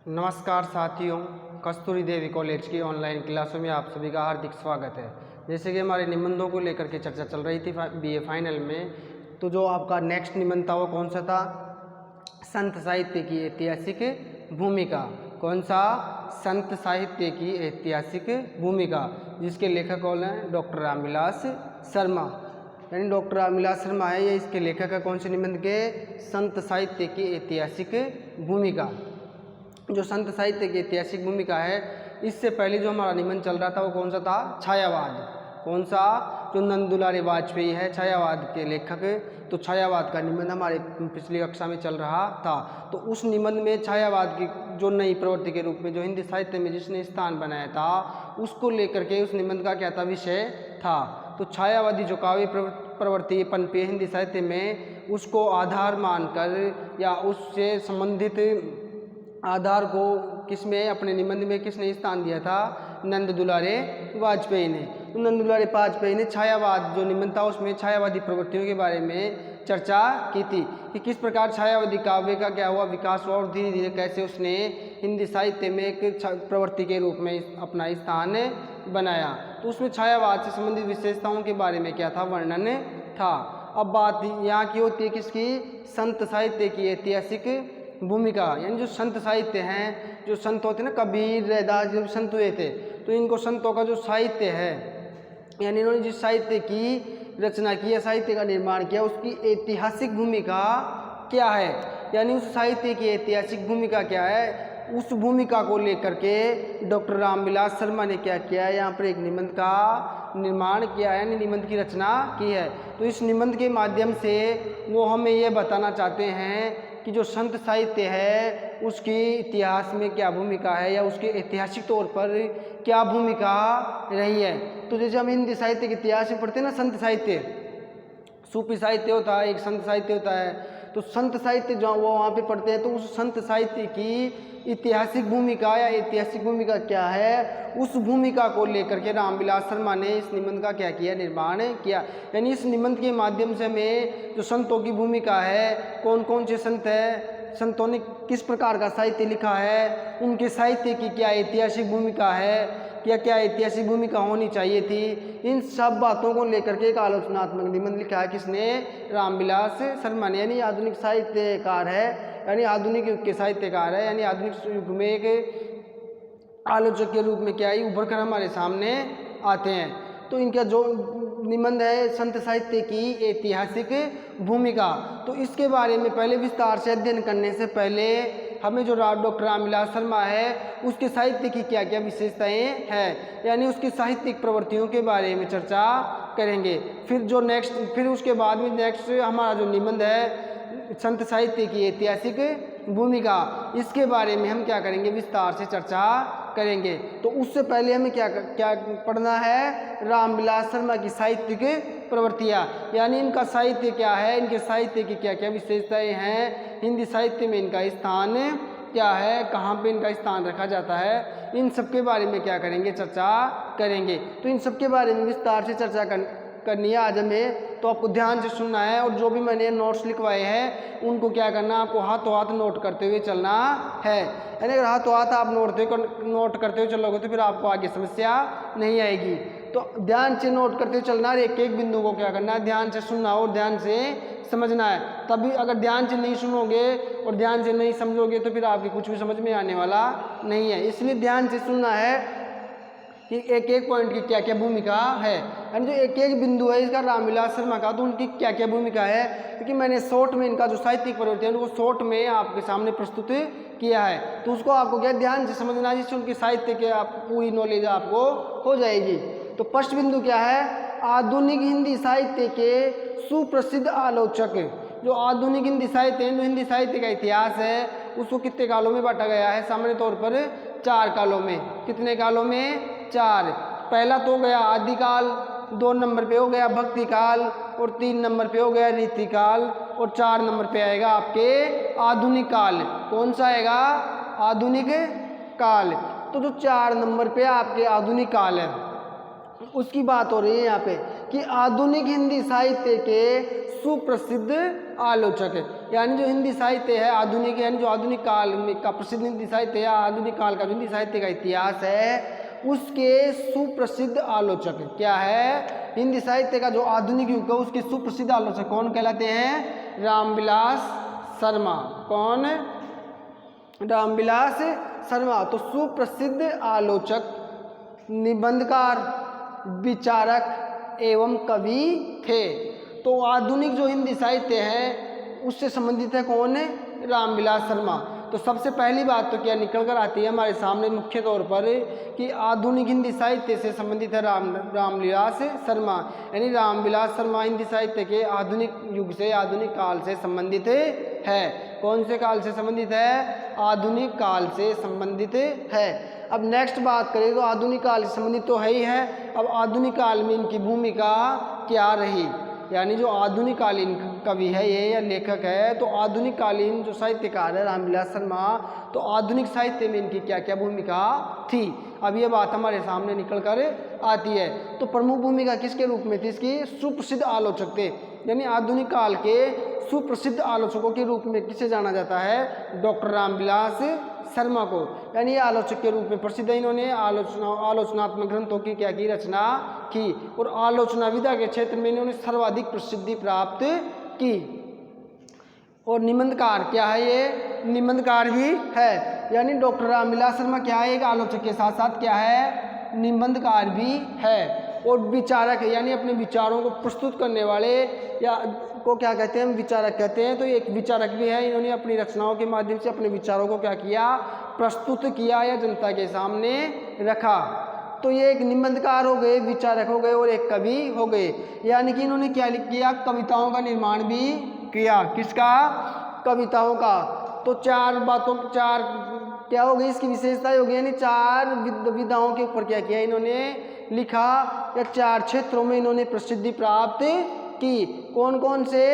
नमस्कार साथियों, कस्तूरी देवी कॉलेज की ऑनलाइन क्लासों में आप सभी का हार्दिक स्वागत है। जैसे कि हमारे निबंधों को लेकर के चर्चा चल रही थी बीए फाइनल में, तो जो आपका नेक्स्ट निबंध था वो कौन सा था? संत साहित्य की ऐतिहासिक भूमिका। कौन सा? संत साहित्य की ऐतिहासिक भूमिका, जिसके लेखक कौन है? डॉक्टर रामविलास शर्मा। यानी डॉक्टर रामविलास शर्मा है ये इसके लेखक है। कौन से निबंध के? संत साहित्य की ऐतिहासिक भूमिका। जो संत साहित्य की ऐतिहासिक भूमिका है, इससे पहले जो हमारा निबंध चल रहा था वो कौन सा था? छायावाद। कौन सा? जो नंद दुलारे वाजपेयी है, छायावाद के लेखक, तो छायावाद का निबंध हमारे पिछली कक्षा में चल रहा था। तो उस निबंध में छायावाद की जो नई प्रवृत्ति के रूप में जो हिंदी साहित्य में जिसने स्थान बनाया था, उसको लेकर के उस निबंध का क्या था? विषय था। तो छायावादी जो काव्य प्रवृत्ति पनपी है हिंदी साहित्य में, उसको आधार मानकर या उससे संबंधित आधार को किसमें, अपने निबंध में किसने स्थान दिया था? नंद दुलारे वाजपेयी ने। तो नंद दुलारे वाजपेयी ने छायावाद जो निबंध था उसमें छायावादी प्रवृत्तियों के बारे में चर्चा की थी कि किस प्रकार छायावादी काव्य का क्या हुआ विकास हुआ और धीरे धीरे कैसे उसने हिंदी साहित्य में एक प्रवृत्ति के रूप में अपना स्थान बनाया। तो उसमें छायावाद से संबंधित विशेषताओं के बारे में क्या था? वर्णन था। अब बात यहाँ की होती है किसकी? संत साहित्य की ऐतिहासिक भूमिका। यानी जो संत साहित्य हैं, जो संत होते हैं ना, कबीर रैदास जब संत हुए थे, तो इनको संतों का जो साहित्य है, यानी इन्होंने जिस साहित्य की रचना की है, साहित्य का निर्माण किया, उसकी ऐतिहासिक भूमिका क्या है? यानी उस साहित्य की ऐतिहासिक भूमिका क्या है? उस भूमिका को लेकर के डॉक्टर रामविलास शर्मा ने क्या किया है? यहाँ पर एक निबंध का निर्माण किया है, यानी निबंध की रचना की है। तो इस निबंध के माध्यम से वो हमें ये बताना चाहते हैं कि जो संत साहित्य है उसकी इतिहास में क्या भूमिका है, या उसके ऐतिहासिक तौर पर क्या भूमिका रही है। तो जैसे हम हिंदी साहित्य के इतिहास में पढ़ते हैं ना, संत साहित्य, सूफी साहित्य होता है, एक संत साहित्य होता है। तो संत साहित्य जो वो वहाँ पे पढ़ते हैं, तो उस संत साहित्य की ऐतिहासिक भूमिका या ऐतिहासिक भूमिका क्या है, उस भूमिका को लेकर के रामविलास शर्मा ने इस निबंध का क्या किया? निर्माण किया। यानी इस निबंध के माध्यम से हमें जो संतों की भूमिका है, कौन कौन से संत है, संतों ने किस प्रकार का साहित्य लिखा है, उनके साहित्य की क्या ऐतिहासिक भूमिका है, क्या क्या ऐतिहासिक भूमिका होनी चाहिए थी, इन सब बातों को लेकर के एक आलोचनात्मक निबंध लिखा है। किसने? रामविलास शर्मा ने। यानी आधुनिक साहित्यकार है, यानी आधुनिक युग के साहित्यकार है, यानी आधुनिक युग में एक आलोचक के रूप में क्या है? उभर कर हमारे सामने आते हैं। तो इनका जो निबंध है संत साहित्य की ऐतिहासिक भूमिका, तो इसके बारे में पहले विस्तार से अध्ययन करने से पहले हमें जो डॉक्टर रामविलास शर्मा है उसके साहित्य की क्या क्या विशेषताएं हैं, यानी उसकी साहित्यिक प्रवृत्तियों के बारे में चर्चा करेंगे। फिर उसके बाद में नेक्स्ट हमारा जो निबंध है संत साहित्य की ऐतिहासिक भूमिका, इसके बारे में हम क्या करेंगे? विस्तार से चर्चा करेंगे। तो उससे पहले हमें क्या पढ़ना है? रामविलास शर्मा की साहित्यिक प्रवृत्तियाँ, यानी इनका साहित्य क्या है, इनके साहित्य की क्या क्या विशेषताएं हैं, हिंदी साहित्य में इनका स्थान क्या है, कहाँ पे इनका स्थान रखा जाता है, इन सब के बारे में क्या करेंगे? चर्चा करेंगे। तो इन सब के बारे में विस्तार से चर्चा करनी है आज हमें। तो आपको ध्यान से सुनना है, और जो भी मैंने नोट्स लिखवाए हैं उनको क्या करना है? आपको हाथों हाथ नोट करते हुए चलना है। यानी अगर हाथों हाथ आप नोट करते हुए चलोगे तो फिर आपको आगे समस्या नहीं आएगी। तो ध्यान से नोट करते हुए चलना है, एक एक बिंदु को क्या करना है? ध्यान से सुनना और ध्यान से समझना है। तभी अगर ध्यान से नहीं सुनोगे और ध्यान से नहीं समझोगे तो फिर आपके कुछ भी समझ में आने वाला नहीं है। इसलिए ध्यान से सुनना है कि एक एक पॉइंट की क्या क्या भूमिका है, यानी जो एक एक बिंदु है इसका रामविलास शर्मा का, तो उनकी क्या क्या भूमिका है। क्योंकि मैंने शॉर्ट में इनका जो साहित्यिक प्रवृत्ति है उनको शॉर्ट में आपके सामने प्रस्तुत किया है, तो उसको आपको क्या ध्यान से समझना है, जिससे उनके साहित्य के आप पूरी नॉलेज आपको हो जाएगी। तो फर्स्ट बिंदु क्या है? आधुनिक हिंदी साहित्य के सुप्रसिद्ध आलोचक। जो आधुनिक हिंदी साहित्य है, जो हिंदी साहित्य का इतिहास है, उसको कितने कालों में बांटा गया है? सामान्य तौर पर 4 कालों में। कितने कालों में? 4। पहला तो हो गया आदिकाल, 2 नंबर पे हो गया भक्ति काल, और 3 नंबर पे हो गया रीतिकाल, और 4 नंबर पे आएगा आपके आधुनिक काल। कौन सा आएगा? आधुनिक काल। तो जो 4 नंबर पे आपके आधुनिक काल है उसकी बात हो रही है यहाँ पे, कि आधुनिक हिंदी साहित्य के सुप्रसिद्ध आलोचक है। यानी जो हिंदी साहित्य है आधुनिक, यानी जो आधुनिक काल में का प्रसिद्ध हिंदी साहित्य है, आधुनिक काल का जो हिंदी साहित्य का इतिहास है उसके सुप्रसिद्ध आलोचक क्या है? हिंदी साहित्य का जो आधुनिक युग है उसके सुप्रसिद्ध आलोचक कौन कहलाते हैं? रामविलास शर्मा। कौन? रामविलास शर्मा। तो सुप्रसिद्ध आलोचक, निबंधकार, विचारक एवं कवि थे। तो आधुनिक जो हिंदी साहित्य है उससे संबंधित है कौन? रामविलास शर्मा। तो सबसे पहली बात तो क्या निकल कर आती है हमारे सामने मुख्य तौर पर कि आधुनिक हिंदी साहित्य से संबंधित है रामविलास शर्मा। यानी रामविलास शर्मा हिंदी साहित्य के आधुनिक युग से, आधुनिक काल से संबंधित है। कौन से काल से संबंधित है? आधुनिक काल से संबंधित है। अब नेक्स्ट बात करें तो आधुनिक काल से संबंधित तो है ही है, अब आधुनिक काल में इनकी भूमिका क्या रही? यानी जो आधुनिक कालीन कवि है ये या लेखक है, तो आधुनिक कालीन जो साहित्यकार है रामविलास शर्मा, तो आधुनिक साहित्य में इनकी क्या क्या भूमिका थी? अब ये बात हमारे सामने निकल कर आती है। तो प्रमुख भूमिका किसके रूप में थी इसकी? सुप्रसिद्ध आलोचक थे। यानी आधुनिक काल के सुप्रसिद्ध आलोचकों के रूप में किसे जाना जाता है? डॉक्टर रामविलास शर्मा को। यानी आलोचक के रूप में प्रसिद्ध है। इन्होंने आलोचनात्मक ग्रंथों की क्या की? रचना की। और आलोचना विधा के क्षेत्र में इन्होंने सर्वाधिक प्रसिद्धि प्राप्त की। और निबंधकार क्या है? ये निबंधकार भी है। यानी डॉक्टर रामविलास शर्मा क्या है? एक आलोचक के साथ साथ क्या है? निबंधकार भी है। और विचारक है, यानी अपने विचारों को प्रस्तुत करने वाले या को क्या कहते हैं? हम विचारक कहते हैं। तो एक विचारक भी है। इन्होंने अपनी रचनाओं के माध्यम से अपने विचारों को क्या किया? प्रस्तुत किया या जनता के सामने रखा। तो ये एक निबंधकार हो गए, विचारक हो गए और एक कवि हो गए। यानी कि इन्होंने क्या किया? कविताओं का निर्माण भी किया। किसका? कविताओं का। तो चार बातों, चार क्या हो गई इसकी विशेषता हो गई? यानी चार विधाओं के ऊपर क्या किया इन्होंने? लिखा। या चार क्षेत्रों में इन्होंने प्रसिद्धि प्राप्त की। कौन कौन से?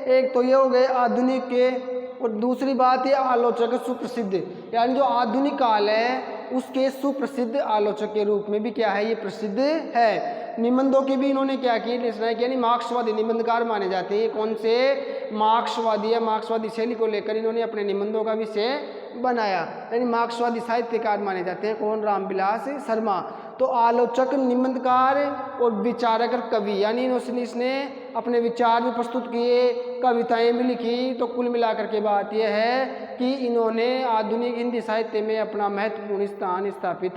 एक तो ये हो गए आधुनिक के, और दूसरी बात ये आलोचक सुप्रसिद्ध, यानी जो आधुनिक काल है उसके सुप्रसिद्ध आलोचक के रूप में भी क्या है? ये प्रसिद्ध है। निबंधों की भी इन्होंने क्या की? रचना की। यानी मार्क्सवादी निबंधकार माने जाते हैं। कौन से? मार्क्सवादी या मार्क्सवादी शैली को लेकर इन्होंने अपने निबंधों का विषय बनाया। यानी मार्क्सवादी साहित्यकार माने जाते हैं। कौन? रामविलास शर्मा। तो आलोचक, निबंधकार और विचारक और कवि, यानी इसने अपने विचार भी प्रस्तुत किए, कविताएं भी लिखी। तो कुल मिलाकर के बात यह है कि इन्होंने आधुनिक हिंदी साहित्य में अपना महत्वपूर्ण स्थान स्थापित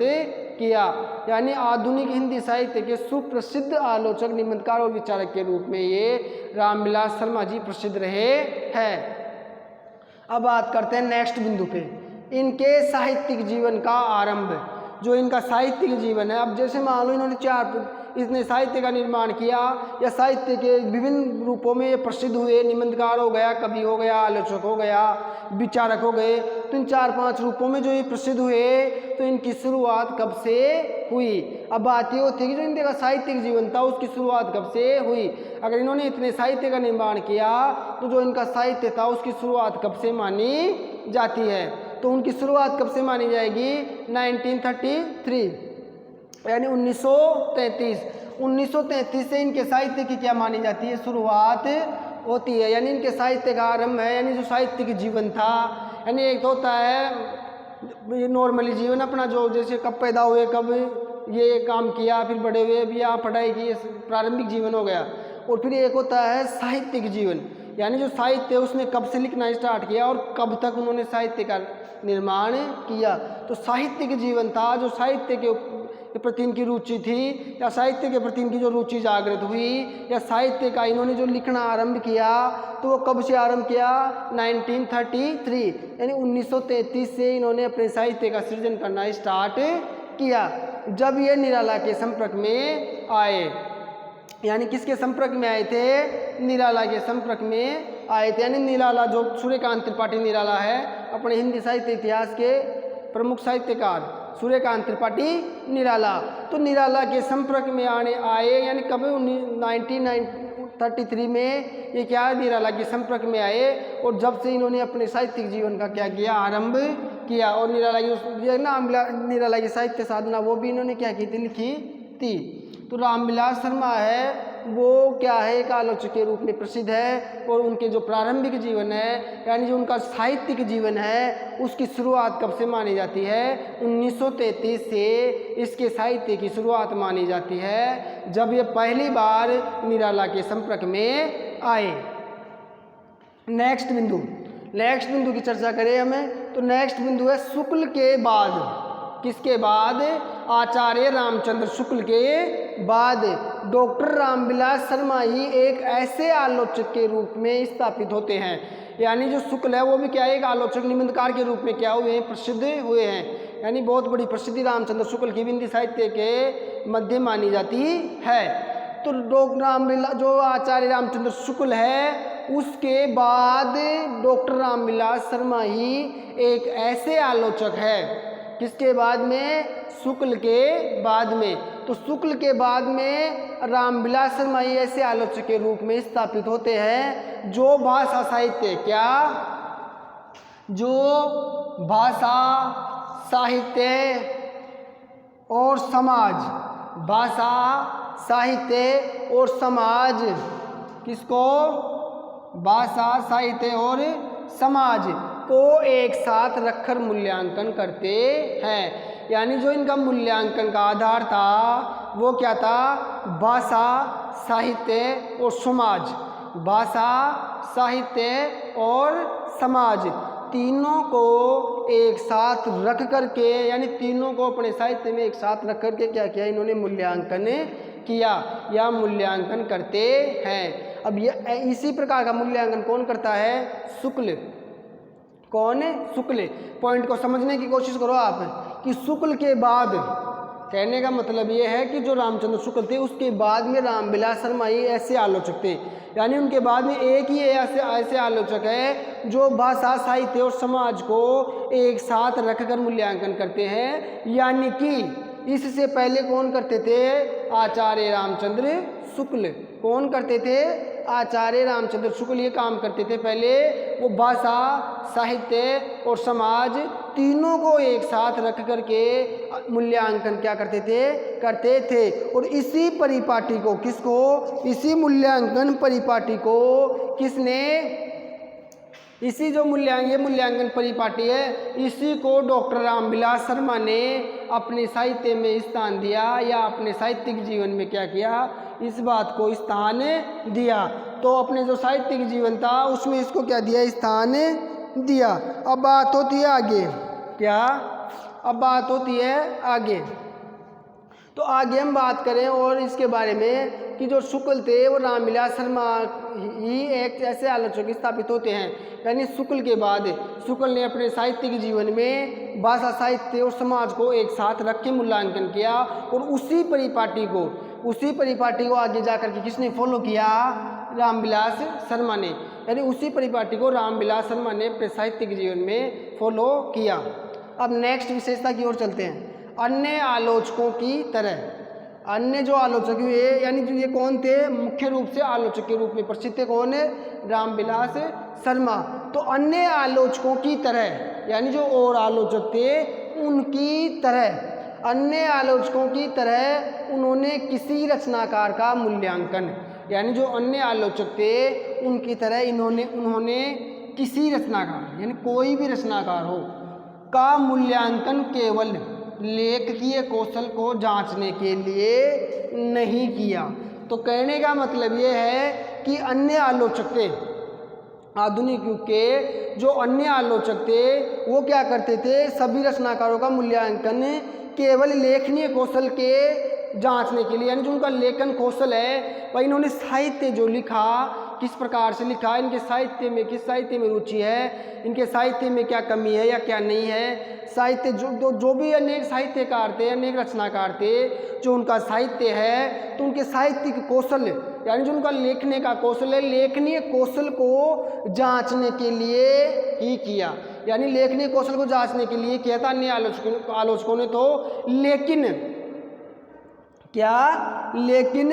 किया। यानी आधुनिक हिंदी साहित्य के सुप्रसिद्ध आलोचक, निबंधकार और विचारक के रूप में ये रामविलास शर्मा जी प्रसिद्ध रहे हैं। अब बात करते हैं नेक्स्ट बिंदु पे, इनके साहित्यिक जीवन का आरंभ। जो इनका साहित्यिक जीवन है, अब जैसे मान लो इसने साहित्य का निर्माण किया या साहित्य के विभिन्न रूपों में ये प्रसिद्ध हुए। निबंधकार हो गया, कवि हो गया, आलोचक हो गया, विचारक हो गए। तो इन 4-5 रूपों में जो ये प्रसिद्ध हुए, तो इनकी शुरुआत कब से हुई? अब बात ये होती है कि जो इनका साहित्यिक जीवन था उसकी शुरुआत कब से हुई? अगर इन्होंने इतने साहित्य का निर्माण किया तो जो इनका साहित्य था उसकी शुरुआत कब से मानी जाती है? तो उनकी शुरुआत कब से मानी जाएगी? 1933, यानी 1933। 1933 से इनके साहित्य की क्या मानी जाती है? शुरुआत होती है। यानी इनके साहित्य का आरंभ है। यानी जो साहित्यिक जीवन था, यानी एक तो होता है नॉर्मली जीवन अपना, जो जैसे कब पैदा हुए, कब ये काम किया, फिर बड़े हुए, अभी यहाँ पढ़ाई की, प्रारंभिक जीवन हो गया। और फिर एक होता है साहित्यिक जीवन, यानी जो साहित्य उसने कब से लिखना स्टार्ट किया और कब तक उन्होंने साहित्य का निर्माण किया। तो साहित्यिक जीवन था, जो साहित्य के प्रति इनकी रुचि थी या साहित्य के प्रति इनकी जो रुचि जागृत हुई या साहित्य का इन्होंने जो लिखना आरंभ किया, तो वो कब से आरंभ किया? 1933, यानी 1933 से इन्होंने अपने साहित्य का सृजन करना स्टार्ट किया। जब ये निराला के संपर्क में आए, यानी किसके संपर्क में आए थे? निराला के संपर्क में आए थे। यानी निराला, जो सूर्यकांत त्रिपाठी निराला है, अपने हिंदी साहित्य इतिहास के प्रमुख साहित्यकार सूर्यकांत त्रिपाठी निराला, तो निराला के संपर्क में आए। यानी कब? 1933 में ये क्या? निराला के संपर्क में आए। और जब से इन्होंने अपने साहित्यिक जीवन का क्या किया? आरंभ किया। और निराला की साहित्य साधना वो भी इन्होंने क्या की थी? लिखी थी। तो रामविलास शर्मा है वो क्या है, एक आलोचक के रूप में प्रसिद्ध है। और उनके जो प्रारंभिक जीवन है यानी जो उनका साहित्यिक जीवन है उसकी शुरुआत कब से मानी जाती है, 1933 से इसके साहित्य की शुरुआत मानी जाती है, जब ये पहली बार निराला के संपर्क में आए। नेक्स्ट बिंदु की चर्चा करें हमें तो नेक्स्ट बिंदु है शुक्ल के बाद। किसके बाद, आचार्य रामचंद्र शुक्ल के बाद डॉक्टर रामविलास शर्मा ही एक ऐसे आलोचक के रूप में स्थापित होते हैं। यानी जो शुक्ल है वो भी क्या है, एक आलोचक निबंधकार के रूप में क्या हुए हैं, प्रसिद्ध हुए हैं। यानी बहुत बड़ी प्रसिद्धि रामचंद्र शुक्ल की हिंदी साहित्य के मध्य मानी जाती है। तो डॉक्टर रामविलास जो आचार्य रामचंद्र शुक्ल है उसके बाद डॉक्टर रामविलास शर्मा ही एक ऐसे आलोचक है। किसके बाद में, शुक्ल के बाद में। तो शुक्ल के बाद में रामविलास शर्मा ही ऐसे आलोचक के रूप में स्थापित होते हैं जो भाषा साहित्य, क्या, जो भाषा साहित्य और समाज, भाषा साहित्य और समाज, किसको, भाषा साहित्य और समाज को एक साथ रखकर मूल्यांकन करते हैं। यानी जो इनका मूल्यांकन का आधार था वो क्या था, भाषा साहित्य और समाज, भाषा साहित्य और समाज तीनों को एक साथ रख करके, यानी तीनों को अपने साहित्य में एक साथ रख करके क्या किया, इन्होंने मूल्यांकन किया या मूल्यांकन करते हैं। अब ये इसी प्रकार का मूल्यांकन कौन करता है, शुक्ल। कौन है, शुक्ल। पॉइंट को समझने की कोशिश करो आप कि शुक्ल के बाद, कहने का मतलब ये है कि जो रामचंद्र शुक्ल थे उसके बाद में रामविलास शर्मा ही ऐसे आलोचक थे। यानी उनके बाद में एक ही ऐसे आलोचक है जो भाषा साहित्य और समाज को एक साथ रखकर मूल्यांकन करते हैं। यानी कि इससे पहले कौन करते थे, आचार्य रामचंद्र शुक्ल। कौन करते थे, आचार्य रामचंद्र शुक्ल ये काम करते थे। पहले वो भाषा साहित्य और समाज तीनों को एक साथ रख करके मूल्यांकन क्या करते थे। और इसी परिपाटी को, किसको, इसी मूल्यांकन परिपाटी को किसने, इसी जो मूल्यांकन परिपाटी है इसी को डॉक्टर रामविलास शर्मा ने अपने साहित्य में स्थान दिया या अपने साहित्यिक जीवन में क्या किया, इस बात को स्थान दिया। तो अपने जो साहित्यिक जीवन था उसमें इसको क्या दिया, स्थान दिया। अब बात होती है आगे, क्या, अब बात होती है आगे। तो आगे हम बात करें और इसके बारे में कि जो शुक्ल थे वो रामविलास शर्मा ही एक ऐसे आलोचक स्थापित होते हैं। यानी शुक्ल के बाद शुक्ल ने अपने साहित्यिक जीवन में भाषा साहित्य और समाज को एक साथ रख के मूल्यांकन किया और उसी परिपाटी को आगे जाकर के किसने फॉलो किया, रामविलास शर्मा ने। यानी उसी परिपाटी को रामविलास शर्मा ने अपने साहित्यिक जीवन में फॉलो किया। अब नेक्स्ट विशेषता की ओर चलते हैं। अन्य आलोचकों की तरह, अन्य जो आलोचक हुए यानी जो ये कौन थे, मुख्य रूप से आलोचक के रूप में प्रसिद्ध थे कौन है, रामविलास शर्मा। तो अन्य आलोचकों की तरह यानी जो और आलोचक थे उनकी तरह, अन्य आलोचकों की तरह उन्होंने किसी रचनाकार का मूल्यांकन, यानी जो अन्य आलोचक थे उनकी तरह उन्होंने किसी रचनाकार यानी कोई भी रचनाकार हो का मूल्यांकन केवल लेखकीय कौशल को जांचने के लिए नहीं किया। तो कहने का मतलब ये है कि अन्य आलोचक थे, आधुनिक युग के जो अन्य आलोचक थे वो क्या करते थे, सभी रचनाकारों का मूल्यांकन केवल लेखनीय कौशल के जांचने के लिए, यानी जो उनका लेखन कौशल है वह इन्होंने साहित्य जो लिखा किस प्रकार से लिखा, इनके साहित्य में किस साहित्य में रुचि है, इनके साहित्य में क्या कमी है या क्या नहीं है। साहित्य जो भी अनेक साहित्यकार थे, अनेक रचनाकार थे, जो उनका साहित्य है तो उनके साहित्यिक कौशल यानी जो उनका लेखने का कौशल है, लेखनीय कौशल को जांचने के लिए ही किया। यानी लेखनीय कौशल को जांचने के लिए किया था अन्य आलोचकों ने तो, लेकिन क्या, लेकिन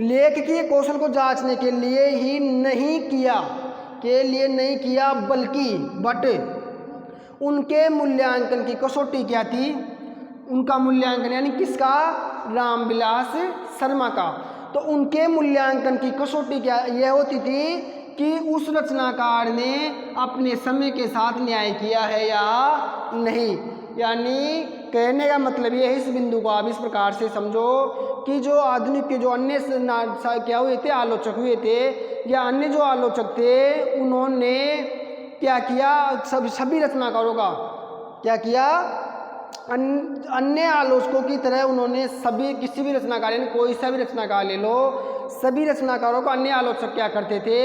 लेखकीय कौशल को जांचने के लिए ही नहीं किया, बल्कि उनके मूल्यांकन की कसौटी क्या थी, उनका मूल्यांकन यानी किसका, रामविलास शर्मा का। तो उनके मूल्यांकन की कसौटी क्या यह होती थी कि उस रचनाकार ने अपने समय के साथ न्याय किया है या नहीं। यानी कहने का मतलब ये है, इस बिंदु को आप इस प्रकार से समझो कि जो आधुनिक के जो अन्य क्या हुए थे, आलोचक हुए थे, या अन्य जो आलोचक थे उन्होंने क्या किया, सभी रचनाकारों का क्या किया, अन्य आलोचकों की तरह उन्होंने सभी किसी भी रचनाकार, यानी कोई सा भी रचनाकार ले लो, सभी रचनाकारों को अन्य आलोचक क्या करते थे,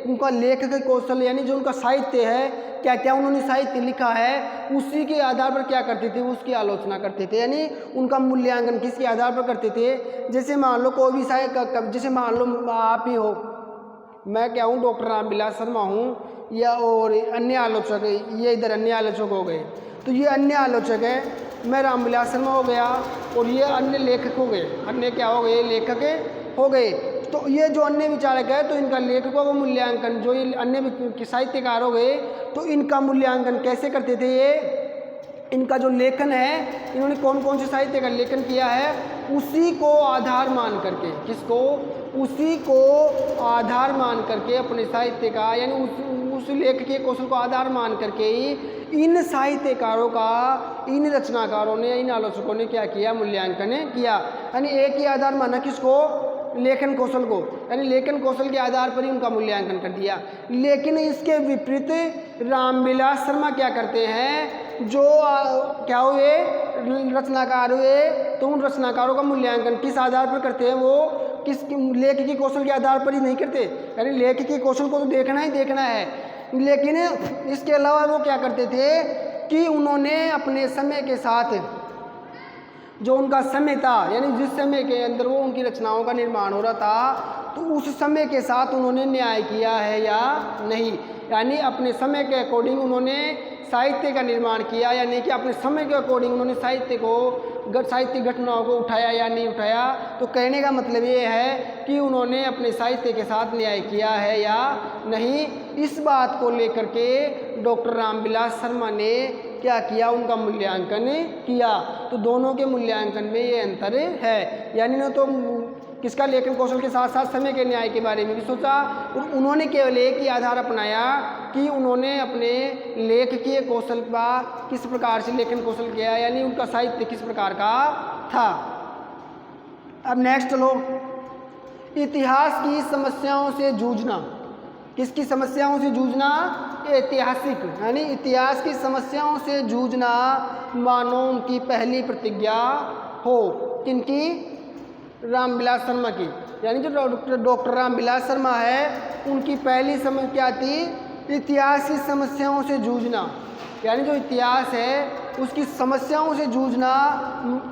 उनका लेखक कौशल यानी जो उनका साहित्य है, क्या क्या उन्होंने साहित्य लिखा है, उसी के आधार पर क्या करते थे, उसकी आलोचना करते थे। यानी उनका मूल्यांकन किसके आधार पर करते थे। जैसे मान लो कोई भी साहित्य, जैसे मान लो आप ही हो, मैं क्या हूँ, डॉक्टर रामविलास शर्मा हूँ, या और अन्य आलोचक, ये इधर अन्य आलोचक हो गए, तो ये अन्य आलोचक है, मैं रामविलास शर्मा हो गया, और ये अन्य लेखक हो गए, अन्य क्या हो गए, लेखक हो गए। तो ये जो अन्य विचारक है, तो इनका लेखकों का मूल्यांकन, जो ये अन्य साहित्यकार हो गए, तो इनका मूल्यांकन कैसे करते थे, ये इनका जो लेखन है, इन्होंने कौन कौन से साहित्य का लेखन किया है, उसी को आधार मान करके, किसको, उसी को आधार मान करके अपने साहित्य का, यानी उस लेखक के कौशल को आधार मान करके ही इन साहित्यकारों का, इन रचनाकारों ने, इन आलोचकों ने क्या किया, मूल्यांकन किया। यानी एक ही आधार माना, किसको, लेखन कौशल को, यानी लेखन कौशल के आधार पर ही उनका मूल्यांकन कर दिया। लेकिन इसके विपरीत रामविलास शर्मा क्या करते हैं, जो क्या हुए, रचनाकार हुए, तो उन रचनाकारों का मूल्यांकन किस आधार पर करते हैं, वो किस लेखकी कौशल के आधार पर ही नहीं करते, यानी लेखकी कौशल को तो देखना ही देखना है, लेकिन इसके अलावा वो क्या करते थे कि उन्होंने अपने समय के साथ, जो उनका समय था, यानी जिस समय के अंदर वो उनकी रचनाओं का निर्माण हो रहा था, तो उस समय के साथ उन्होंने न्याय किया है या नहीं। यानी अपने समय के अकॉर्डिंग उन्होंने साहित्य का निर्माण किया, यानी कि अपने समय के अकॉर्डिंग उन्होंने साहित्यिक घटनाओं को उठाया या नहीं उठाया। तो कहने का मतलब ये है कि उन्होंने अपने साहित्य के साथ न्याय किया है या नहीं। इस बात को लेकर के डॉक्टर रामविलास शर्मा ने क्या किया, उनका मूल्यांकन किया। तो दोनों के मूल्यांकन में ये अंतर है, यानी ना तो किसका, लेखन कौशल के साथ साथ समय के न्याय के बारे में भी सोचा, और उन्होंने केवल एक ही आधार अपनाया कि उन्होंने अपने लेखकीय कौशल का किस प्रकार से लेखन कौशल किया, यानी उनका साहित्य किस प्रकार का था। अब नेक्स्ट लो, इतिहास की समस्याओं से जूझना। किसकी समस्याओं से जूझना, ऐतिहासिक, यानी इतिहास की समस्याओं से जूझना मानो उनकी पहली प्रतिज्ञा हो। किनकी, रामविलास शर्मा की, यानी जो डॉक्टर रामविलास शर्मा है, उनकी पहली समस्या क्या थी, इतिहास की समस्याओं से जूझना, यानी जो इतिहास है उसकी समस्याओं से जूझना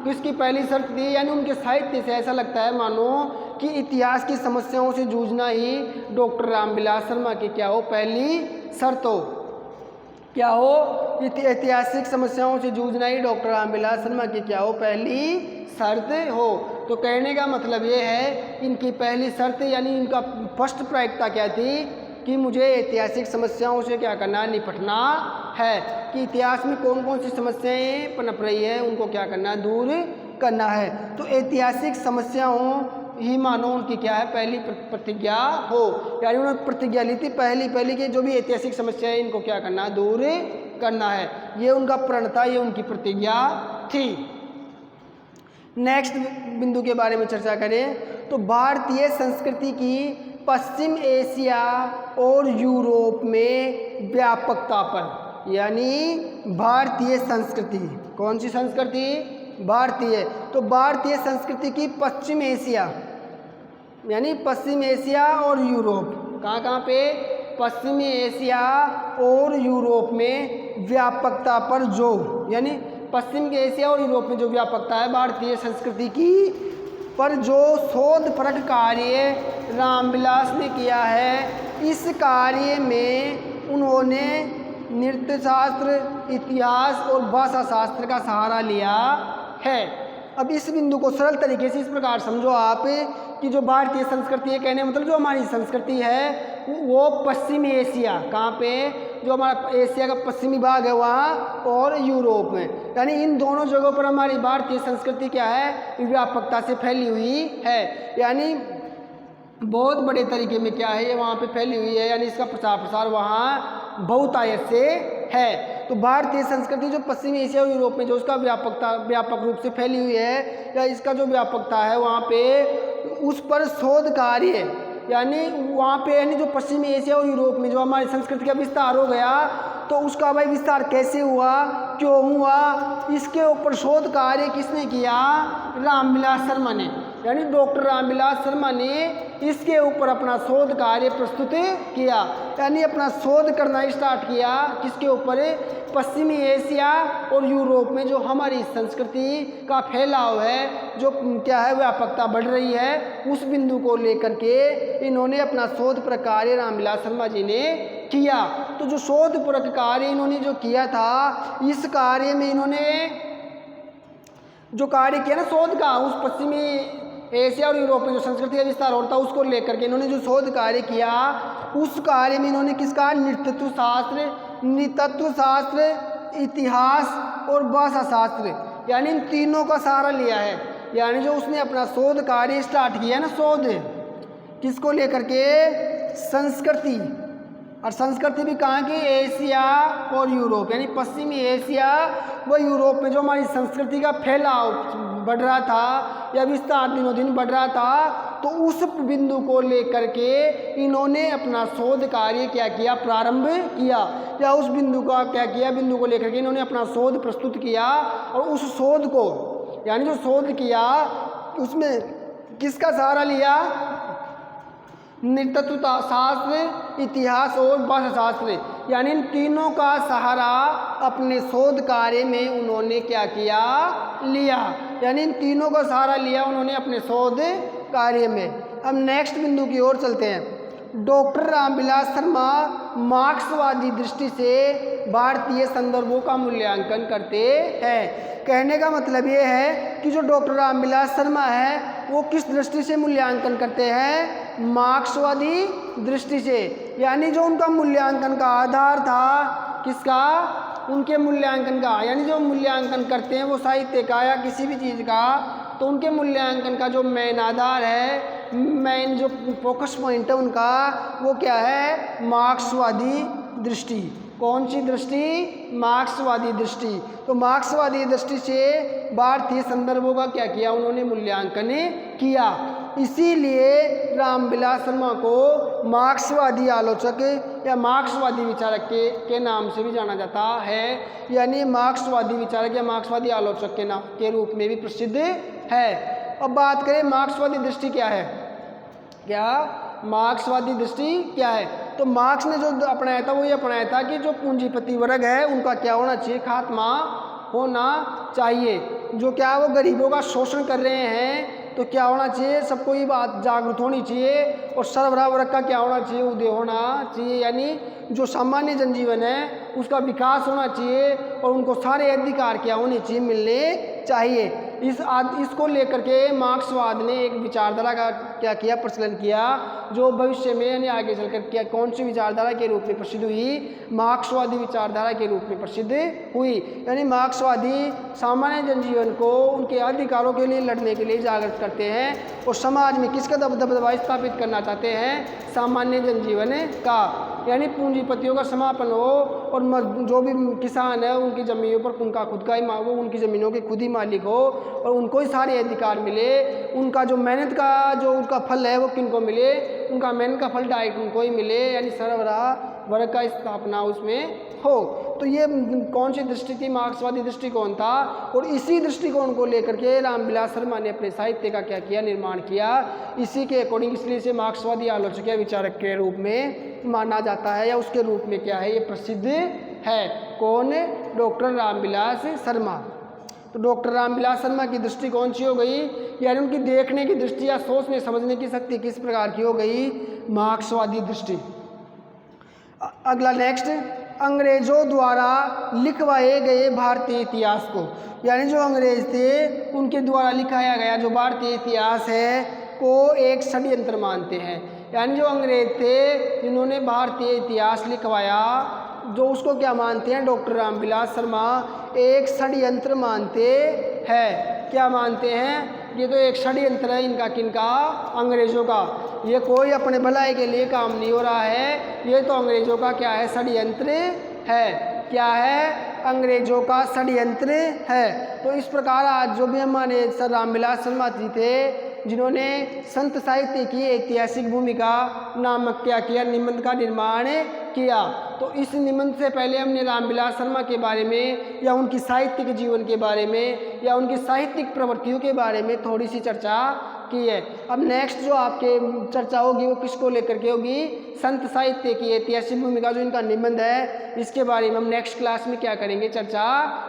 किसकी पहली शर्त थी। यानी उनके साहित्य से ऐसा लगता है मानो कि इतिहास की समस्याओं से जूझना ही डॉक्टर रामविलास शर्मा की क्या हो, पहली शर्त हो। क्या हो, ऐतिहासिक समस्याओं से जूझना ही डॉक्टर रामविलास शर्मा की क्या हो, पहली शर्त हो। तो कहने का मतलब ये है, इनकी पहली शर्त, यानी इनका फर्स्ट प्रायिकता क्या थी कि मुझे ऐतिहासिक समस्याओं से क्या करना है, निपटना है, कि इतिहास में कौन कौन सी समस्याएं पनप रही है, उनको क्या करना है, दूर करना है। तो ऐतिहासिक समस्याओं ही मानो उनकी क्या है, पहली प्रतिज्ञा हो, यानी उन्होंने प्रतिज्ञा ली थी पहली कि जो भी ऐतिहासिक समस्या है इनको क्या करना है, दूर करना है। ये उनका प्रण था, ये उनकी प्रतिज्ञा थी। नेक्स्ट बिंदु के बारे में चर्चा करें तो भारतीय संस्कृति की पश्चिम एशिया और यूरोप में व्यापकता पर, यानी भारतीय संस्कृति, कौन सी संस्कृति, भारतीय, तो भारतीय संस्कृति की पश्चिम एशिया, यानी पश्चिम एशिया और यूरोप, कहाँ कहाँ पे, पश्चिमी एशिया और यूरोप में व्यापकता पर जो, यानी पश्चिम एशिया और यूरोप में जो व्यापकता है भारतीय संस्कृति की पर जो शोधपरक कार्य रामविलास ने किया है, इस कार्य में उन्होंने नृत्य शास्त्र, इतिहास और भाषा शास्त्र का सहारा लिया है। अब इस बिंदु को सरल तरीके से इस प्रकार समझो आप कि जो भारतीय संस्कृति है, कहने मतलब जो हमारी संस्कृति है वो पश्चिमी एशिया, कहाँ पे, जो हमारा एशिया का पश्चिमी भाग है वहाँ, और यूरोप में, यानी इन दोनों जगहों पर हमारी भारतीय संस्कृति क्या है, व्यापकता से फैली हुई है। यानी बहुत बड़े तरीके में क्या है ये वहाँ पे फैली हुई है, यानी इसका प्रचार प्रसार वहाँ बहुतायत से है। तो भारतीय संस्कृति जो पश्चिमी एशिया और यूरोप में जो उसका व्यापक रूप से फैली हुई है, या इसका जो व्यापकता है वहाँ पे उस पर शोध कार्य, यानी वहाँ पे यानी जो पश्चिमी एशिया और यूरोप में जो हमारी संस्कृति का विस्तार हो गया, तो उसका भाई विस्तार कैसे हुआ, क्यों हुआ, इसके ऊपर शोध कार्य किसने किया? रामविलास शर्मा ने, यानी डॉक्टर रामविलास शर्मा ने इसके ऊपर अपना शोध कार्य प्रस्तुत किया, यानी अपना शोध करना स्टार्ट किया किसके ऊपर? पश्चिमी एशिया और यूरोप में जो हमारी संस्कृति का फैलाव है, जो क्या है व्यापकता बढ़ रही है, उस बिंदु को लेकर के इन्होंने अपना शोध कार्य रामविलास शर्मा जी ने किया। तो जो शोध कार्य इन्होंने जो किया था, इस कार्य में इन्होंने जो कार्य किया ना शोध का, उस पश्चिमी एशिया और यूरोप में जो संस्कृति का विस्तार होता है उसको लेकर के इन्होंने जो शोध कार्य किया, उस कार्य में इन्होंने किसका? नृतत्व शास्त्र, इतिहास और भाषा शास्त्र, यानी इन तीनों का सहारा लिया है। यानी जो उसने अपना शोध कार्य स्टार्ट किया ना, शोध किसको लेकर के? संस्कृति, और संस्कृति भी कहाँ की? एशिया और यूरोप, यानी पश्चिमी एशिया व यूरोप में जो हमारी संस्कृति का फैलाव बढ़ रहा था या विस्तार दिनों दिन बढ़ रहा था, तो उस बिंदु को लेकर के इन्होंने अपना शोध कार्य क्या किया? प्रारंभ किया, या उस बिंदु का क्या किया? बिंदु को लेकर के इन्होंने अपना शोध प्रस्तुत किया, और उस शोध को यानी जो शोध किया उसमें किसका सहारा लिया? नृतत्व शास्त्र, इतिहास और भाषा शास्त्र, यानी इन तीनों का सहारा अपने शोध कार्य में उन्होंने क्या किया? लिया, यानी इन तीनों का सहारा लिया उन्होंने अपने शोध कार्य में। अब नेक्स्ट बिंदु की ओर चलते हैं। डॉक्टर रामविलास शर्मा मार्क्सवादी दृष्टि से भारतीय संदर्भों का मूल्यांकन करते हैं। कहने का मतलब ये है कि जो डॉक्टर रामविलास शर्मा है वो किस दृष्टि से मूल्यांकन करते हैं? मार्क्सवादी दृष्टि से, यानी जो उनका मूल्यांकन का आधार था किसका? उनके मूल्यांकन का, यानी जो मूल्यांकन करते हैं वो साहित्य का या किसी भी चीज़ का, तो उनके मूल्यांकन का जो मेन आधार है, मेन जो फोकस पॉइंट है उनका, वो क्या है? मार्क्सवादी दृष्टि। कौन सी दृष्टि? मार्क्सवादी दृष्टि। तो मार्क्सवादी दृष्टि से भारतीय संदर्भों का क्या किया? उन्होंने मूल्यांकन किया। इसीलिए रामविलास शर्मा को मार्क्सवादी आलोचक या मार्क्सवादी विचारक के नाम से भी जाना जाता है, यानी मार्क्सवादी विचारक या मार्क्सवादी आलोचक के नाम के रूप में भी प्रसिद्ध है। अब बात करें मार्क्सवादी दृष्टि क्या है? क्या मार्क्सवादी दृष्टि क्या है? तो मार्क्स ने जो अपनाया था वो ये अपनाया था कि जो पूंजीपति वर्ग है उनका क्या होना चाहिए? खात्मा होना चाहिए। जो क्या वो गरीबों का शोषण कर रहे हैं, तो क्या होना चाहिए? सबको ये बात जागरूक होनी चाहिए, और सरबराह वर्ग का क्या होना चाहिए? उदय होना चाहिए, यानी जो सामान्य जनजीवन है उसका विकास होना चाहिए, और उनको सारे अधिकार क्या होने चाहिए? मिलने चाहिए। इसको लेकर के मार्क्सवाद ने एक विचारधारा का क्या किया? प्रचलन किया, जो भविष्य में यानी आगे चलकर क्या कौन सी विचारधारा के रूप में प्रसिद्ध हुई? मार्क्सवादी विचारधारा के रूप में प्रसिद्ध हुई। यानी मार्क्सवादी सामान्य जनजीवन को उनके अधिकारों के लिए लड़ने के लिए जागृत करते हैं, और समाज में किसका दबदबा स्थापित करना चाहते हैं? सामान्य जनजीवन का, यानी पूंजीपतियों का समापन हो, और जो भी किसान है उनकी ज़मीनों पर उनका खुद का ही वो उनकी ज़मीनों के खुद ही मालिक हो, और उनको ही सारे अधिकार मिले। उनका जो मेहनत का जो उनका फल है वो किनको मिले? उनका मेहनत का फल डायरेक्ट उनको ही मिले, यानी सरबराह वर्ग का स्थापना उसमें हो। तो ये कौन सी दृष्टि थी? मार्क्सवादी दृष्टिकोण था, और इसी दृष्टिकोण को लेकर के रामविलास शर्मा ने अपने साहित्य का क्या किया? निर्माण किया। इसी के अकॉर्डिंग इसलिए इसे मार्क्सवादी आलोचक या विचारक के रूप में माना जाता है, या उसके रूप में क्या है? ये प्रसिद्ध है। कौन? डॉक्टर रामविलास शर्मा। तो डॉक्टर रामविलास शर्मा की दृष्टि कौन सी हो गई? यानी उनकी देखने की दृष्टि या सोचने समझने की शक्ति किस प्रकार की हो गई? मार्क्सवादी दृष्टि। अगला नेक्स्ट, अंग्रेजों द्वारा लिखवाए गए भारतीय इतिहास को, यानी जो अंग्रेज थे उनके द्वारा लिखाया गया जो भारतीय इतिहास है को एक षड्यंत्र मानते हैं। यानी जो अंग्रेज थे जिन्होंने भारतीय इतिहास लिखवाया, जो उसको क्या मानते हैं? डॉक्टर रामविलास शर्मा एक षड्यंत्र मानते हैं। क्या मानते हैं? ये तो एक षड्यंत्र है इनका, किनका? अंग्रेजों का। ये कोई अपने भलाई के लिए काम नहीं हो रहा है, ये तो अंग्रेजों का क्या है? षड्यंत्र है। क्या है? अंग्रेजों का षड्यंत्र है। तो इस प्रकार आज जो भी हमारे सर रामविलास शर्मा जी थे, जिन्होंने संत साहित्य की ऐतिहासिक भूमिका नामक क्या किया? निबंध का निर्माण किया। तो इस निबंध से पहले हमने रामविलास शर्मा के बारे में या उनकी साहित्यिक जीवन के बारे में या उनकी साहित्यिक प्रवृत्तियों के बारे में थोड़ी सी चर्चा की है। अब नेक्स्ट जो आपके चर्चा होगी वो किसको लेकर के होगी? संत साहित्य की ऐतिहासिक भूमिका, जो इनका निबंध है, इसके बारे में हम नेक्स्ट क्लास में क्या करेंगे? चर्चा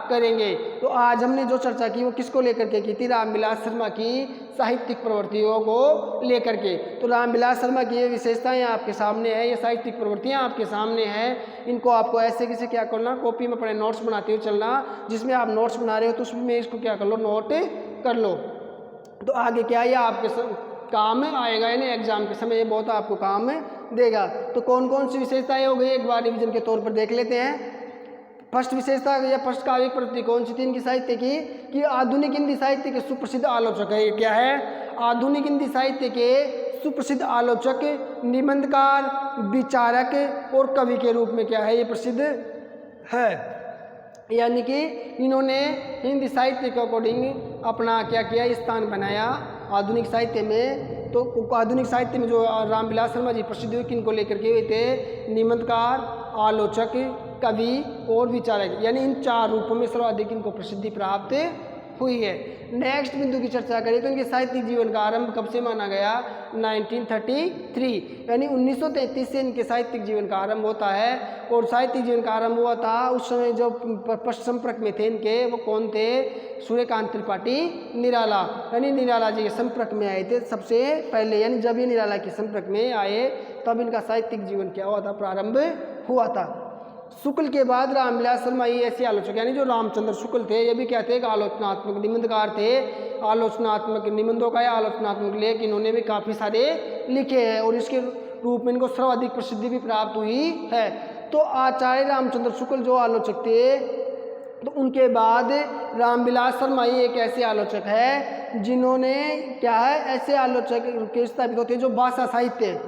करेंगे। तो आज हमने जो चर्चा की वो किसको लेकर के की थी? रामविलास शर्मा की साहित्यिक प्रवृत्तियों को लेकर के। तो रामविलास शर्मा की ये विशेषताएं आपके सामने है, ये साहित्यिक प्रवृत्तियां आपके सामने हैं। इनको आपको ऐसे कैसे क्या करना? कॉपी में अपने नोट्स बनाते हुए चलना। जिसमें आप नोट्स बना रहे हो तो उसमें इसको क्या कर लो? नोट कर लो। तो आगे क्या ये आपके काम आएगा, यानी एग्जाम के समय ये बहुत आपको काम देगा। तो कौन कौन सी विशेषताएं हो गई, एक बार रिवीजन के तौर पर देख लेते हैं। फर्स्ट विशेषता या फर्स्ट काव्यिक प्रवृत्ति कौन सी थी इनकी साहित्य की? कि आधुनिक हिंदी साहित्य के सुप्रसिद्ध आलोचक है। ये क्या है? आधुनिक हिंदी साहित्य के सुप्रसिद्ध आलोचक, निबंधकार, विचारक और कवि के रूप में क्या है? ये प्रसिद्ध है। यानी कि इन्होंने हिंदी साहित्य के अकॉर्डिंग अपना क्या किया? स्थान बनाया आधुनिक साहित्य में। तो आधुनिक साहित्य में जो रामविलास शर्मा जी प्रसिद्ध हुए, किनको लेकर के हुए थे? निबंधकार, आलोचक, कवि और विचारक, यानी इन चार रूपों में सर्वाधिक इनको प्रसिद्धि प्राप्त हुई है। नेक्स्ट बिंदु की चर्चा करें तो इनके साहित्यिक जीवन का आरंभ कब से माना गया? 1933, यानी 1933 से इनके साहित्यिक जीवन का आरंभ होता है। और साहित्यिक जीवन का आरंभ हुआ था उस समय जो पश्चिम संपर्क में थे इनके, वो कौन थे? सूर्यकांत त्रिपाठी निराला, यानी निराला जी के संपर्क में आए थे सबसे पहले। यानी जब ये निराला के संपर्क में आए तब इनका साहित्यिक जीवन क्या हुआ था? प्रारंभ हुआ था। शुक्ल के बाद रामविलास शर्मा ये ऐसे आलोचक, यानी जो रामचंद्र शुक्ल थे, ये भी कहते हैं कि आलोचनात्मक निबंधकार थे। आलोचनात्मक निबंधों का या आलोचनात्मक लेख इन्होंने भी काफ़ी सारे लिखे हैं और इसके रूप में इनको सर्वाधिक प्रसिद्धि भी प्राप्त हुई है। तो आचार्य रामचंद्र शुक्ल जो आलोचक थे, तो उनके बाद रामविलास शर्मा ये एक ऐसे आलोचक है जिन्होंने क्या है? ऐसे आलोचक के स्थापित होते हैं जो भाषा, साहित्य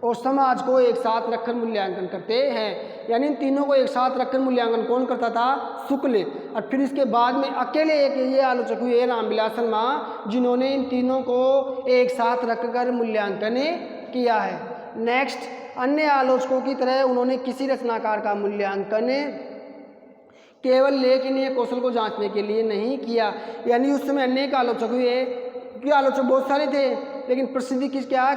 और समाज को एक साथ रखकर मूल्यांकन करते हैं। यानी इन तीनों को एक साथ रखकर मूल्यांकन कौन करता था? शुक्ल। और फिर इसके बाद में अकेले एक ये आलोचक हुए रामविलास शर्मा, जिन्होंने इन तीनों को एक साथ रखकर मूल्यांकन किया है। नेक्स्ट, अन्य आलोचकों की तरह उन्होंने किसी रचनाकार का मूल्यांकन केवल लेखनीय कौशल को जांचने के लिए नहीं किया। यानी उस समय अनेक आलोचक हुए, क्योंकि आलोचक बहुत सारे थे, लेकिन प्रसिद्धि किस क्या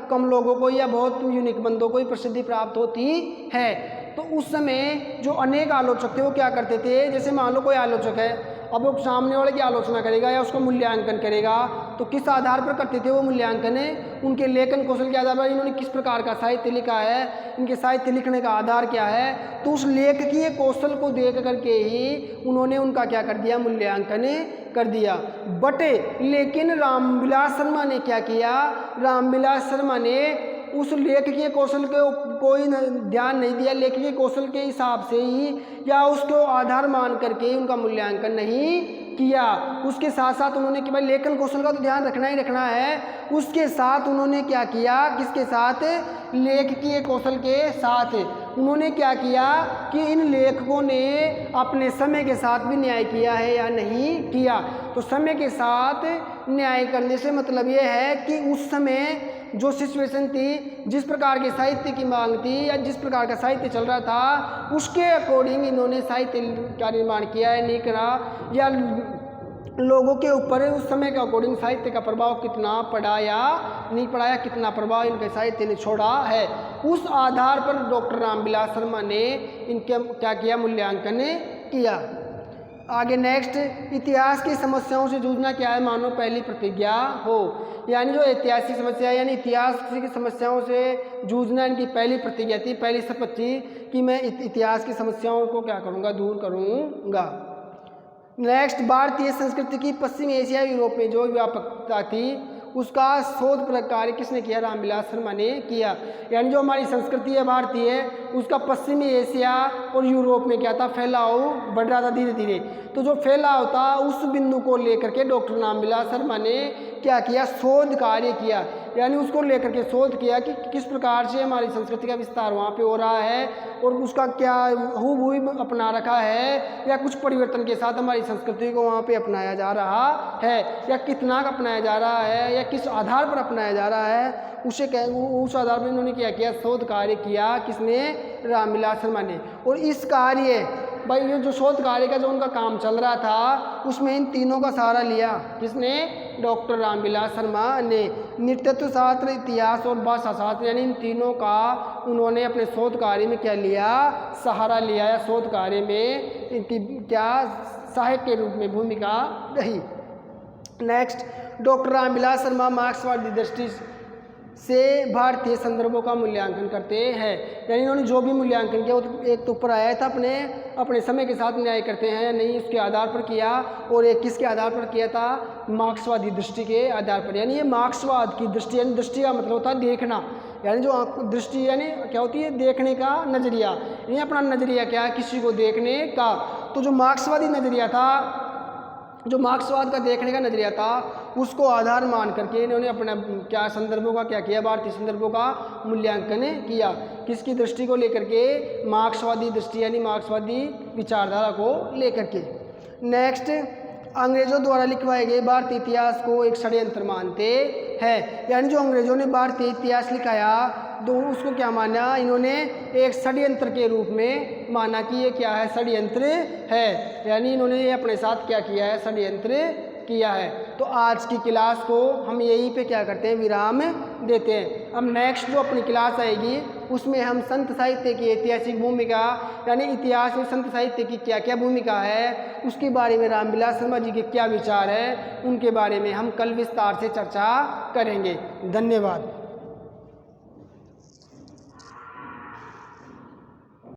कम लोगों को या बहुत यूनिक बंदों को ही प्रसिद्धि प्राप्त होती है। तो उस समय जो अनेक आलोचक थे वो क्या करते थे? जैसे मान लो कोई आलोचक है, अब वो सामने वाले की आलोचना करेगा या उसको मूल्यांकन करेगा, तो किस आधार पर करते थे वो मूल्यांकन? उनके लेखन कौशल के आधार पर, इन्होंने किस प्रकार का साहित्य लिखा है, इनके साहित्य लिखने का आधार क्या है। तो उस लेखकीय कौशल को देख करके ही उन्होंने उनका क्या कर दिया? मूल्यांकन कर दिया। बट लेकिन रामविलास शर्मा ने क्या किया? रामविलास शर्मा ने उस लेखकीय कौशल को कोई ध्यान नहीं दिया। लेखकीय कौशल के हिसाब से ही या उसको आधार मान करके उनका मूल्यांकन नहीं किया। उसके साथ साथ उन्होंने कि भाई लेखन कौशल का तो ध्यान रखना ही रखना है, उसके साथ उन्होंने क्या किया? किसके साथ? लेखकीय कौशल के साथ उन्होंने क्या किया कि इन लेखकों ने अपने समय के साथ भी न्याय किया है या नहीं किया। तो समय के साथ न्याय करने से मतलब ये है कि उस समय जो सिचुएशन थी, जिस प्रकार के साहित्य की मांग थी या जिस प्रकार का साहित्य चल रहा था, उसके अकॉर्डिंग इन्होंने साहित्य का निर्माण किया है, नहीं करा, या लोगों के ऊपर उस समय के अकॉर्डिंग साहित्य का प्रभाव कितना पड़ा या नहीं पड़ा, या कितना प्रभाव इनके साहित्य ने छोड़ा है। उस आधार पर डॉक्टर रामविलास शर्मा ने इनके क्या किया? मूल्यांकन किया। आगे नेक्स्ट, इतिहास की समस्याओं से जूझना क्या है? मानो पहली प्रतिज्ञा हो। यानी जो ऐतिहासिक समस्या है, यानी इतिहास की समस्याओं से जूझना इनकी पहली प्रतिज्ञा थी, पहली शपथ थी कि मैं इतिहास की समस्याओं को क्या करूँगा? दूर करूँगा। नेक्स्ट, भारतीय संस्कृति की पश्चिम एशिया यूरोप में जो व्यापकता थी उसका शोध कार्य किसने किया? रामविलास शर्मा ने किया। यानी जो हमारी संस्कृति है भारतीय, उसका पश्चिमी एशिया और यूरोप में क्या था? फैलाव बढ़ रहा था धीरे धीरे। तो जो फैलाव था उस बिंदु को लेकर के डॉक्टर रामविलास शर्मा ने क्या किया? शोध कार्य किया। यानी उसको लेकर के शोध किया कि किस प्रकार से हमारी संस्कृति का विस्तार वहाँ पे हो रहा है और उसका क्या हूबहू अपना रखा है या कुछ परिवर्तन के साथ हमारी संस्कृति को वहाँ पे अपनाया जा रहा है या कितना अपनाया जा रहा है या किस आधार पर अपनाया जा रहा है, उस आधार पर इन्होंने क्या किया? शोध कार्य किया। किसने? रामविलास शर्मा ने। और इस कार्य भाई ये जो शोध कार्य का जो उनका काम चल रहा था उसमें इन तीनों का सहारा लिया। किसने? डॉक्टर रामविलास शर्मा ने। नृतत्व शास्त्र, इतिहास और भाषा शास्त्र यानी इन तीनों का उन्होंने अपने शोध कार्य में क्या लिया? सहारा लिया या शोध कार्य में इनकी क्या सहायक के रूप में भूमिका रही। नेक्स्ट, डॉक्टर रामविलास शर्मा मार्क्सवादी दृष्टि से भारतीय संदर्भों का मूल्यांकन करते हैं। यानी इन्होंने जो भी मूल्यांकन किया वो एक तो ऊपर आया था अपने समय के साथ न्याय करते हैं या नहीं उसके आधार पर किया, और एक किसके आधार पर किया था? मार्क्सवादी दृष्टि के आधार पर। यानी ये मार्क्सवाद की दृष्टि, यानी दृष्टि का मतलब होता है देखना, यानी जो दृष्टि यानी क्या होती है? देखने का नज़रिया। यानी अपना नज़रिया क्या है? किसी को देखने का। तो जो मार्क्सवादी नज़रिया था, जो मार्क्सवाद का देखने का नज़रिया था, उसको आधार मान करके इन्होंने अपना क्या संदर्भों का क्या किया? भारतीय संदर्भों का मूल्यांकन किया। किसकी दृष्टि को लेकर के? मार्क्सवादी दृष्टि यानी मार्क्सवादी विचारधारा को लेकर के। नेक्स्ट, अंग्रेजों द्वारा लिखवाए गए भारतीय इतिहास को एक षड्यंत्र मानते हैं। यानी जो अंग्रेजों ने भारतीय इतिहास लिखाया तो उसको क्या माना? इन्होंने एक षड्यंत्र के रूप में माना कि ये क्या है? षड्यंत्र है। यानी इन्होंने ये अपने साथ क्या किया है? षड्यंत्र किया है। तो आज की क्लास को हम यहीं पे क्या करते हैं? विराम देते हैं। अब नेक्स्ट जो अपनी क्लास आएगी उसमें हम संत साहित्य की ऐतिहासिक भूमिका यानी इतिहास में संत साहित्य की क्या क्या भूमिका है, उसके बारे में रामविलास शर्मा जी के क्या विचार है, उनके बारे में हम कल विस्तार से चर्चा करेंगे। धन्यवाद।